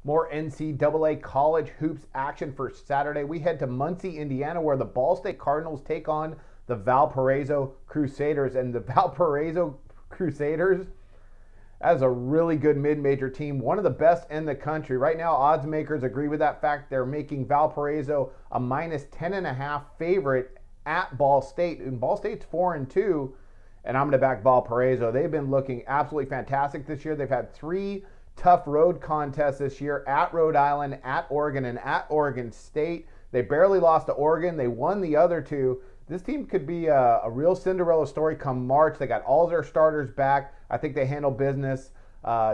More NCAA college hoops action for Saturday. We head to Muncie, Indiana, where the Ball State Cardinals take on the Valparaiso Crusaders. And the Valparaiso Crusaders, as a really good mid-major team, one of the best in the country. Right now, odds makers agree with that fact. They're making Valparaiso a minus 10.5 favorite at Ball State. And Ball State's 4-2, and I'm going to back Valparaiso. They've been looking absolutely fantastic this year. They've had 3 tough road contests this year at Rhode Island, at Oregon, and at Oregon State. They barely lost to Oregon. They won the other 2. This team could be a real Cinderella story come March. They got all their starters back. I think they handle business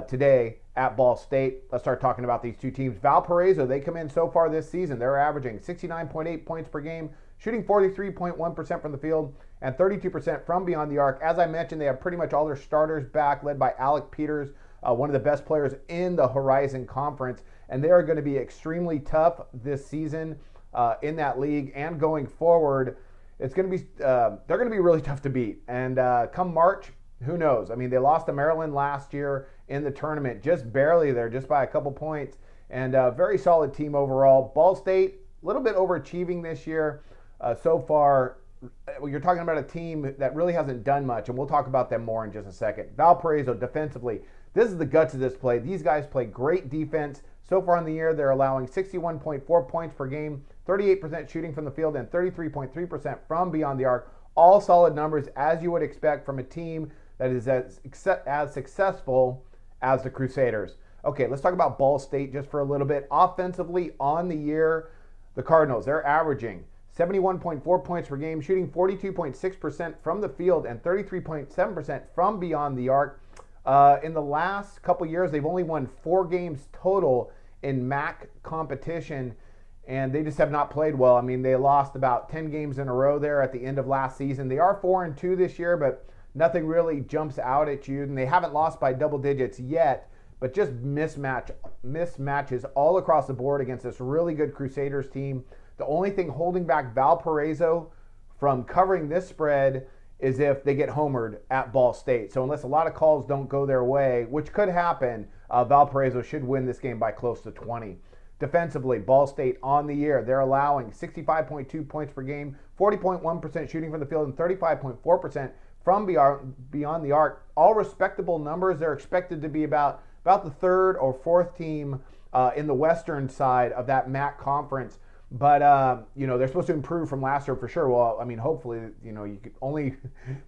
today at Ball State. Let's start talking about these 2 teams. Valparaiso, they come in so far this season. They're averaging 69.8 points per game, shooting 43.1% from the field, and 32% from beyond the arc. As I mentioned, they have pretty much all their starters back, led by Alec Peters, one of the best players in the Horizon Conference, and they are going to be extremely tough this season in that league and going forward. It's going to be they're going to be really tough to beat. And come March, who knows? I mean, they lost to Maryland last year in the tournament, just barely there, just by a couple points, and a very solid team overall. Ball State, a little bit overachieving this year so far. You're talking about a team that really hasn't done much, and we'll talk about them more in just a second. Valparaiso, defensively, this is the guts of this play. These guys play great defense. So far in the year, they're allowing 61.4 points per game, 38% shooting from the field, and 33.3% from beyond the arc. All solid numbers, as you would expect from a team that is as successful as the Crusaders. Okay, let's talk about Ball State just for a little bit. Offensively, on the year, the Cardinals, they're averaging 71.4 points per game, shooting 42.6% from the field and 33.7% from beyond the arc. In the last couple years, they've only won 4 games total in MAC competition, and they just have not played well. I mean, they lost about 10 games in a row there at the end of last season. They are 4-2 this year, but nothing really jumps out at you, and they haven't lost by double digits yet, but just mismatches all across the board against this really good Crusaders team. The only thing holding back Valparaiso from covering this spread is if they get homered at Ball State. So unless a lot of calls don't go their way, which could happen, Valparaiso should win this game by close to 20. Defensively, Ball State on the year, they're allowing 65.2 points per game, 40.1% shooting from the field, and 35.4% from beyond the arc. All respectable numbers. They're expected to be about the 3rd or 4th team in the western side of that MAC conference. But they're supposed to improve from last year for sure. Well, I mean, hopefully, you could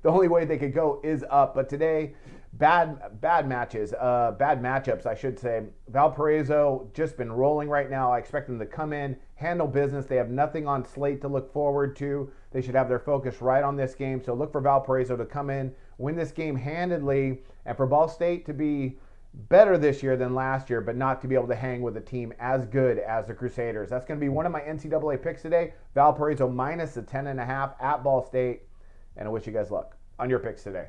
the only way they could go is up. But today, bad matchups, I should say. Valparaiso just been rolling right now. I expect them to come in, handle business. They have nothing on slate to look forward to. They should have their focus right on this game. So look for Valparaiso to come in, win this game handedly, and for Ball State to be better this year than last year, but not to be able to hang with a team as good as the Crusaders. That's going to be one of my NCAA picks today. Valparaiso minus the 10.5 at Ball State. And I wish you guys luck on your picks today.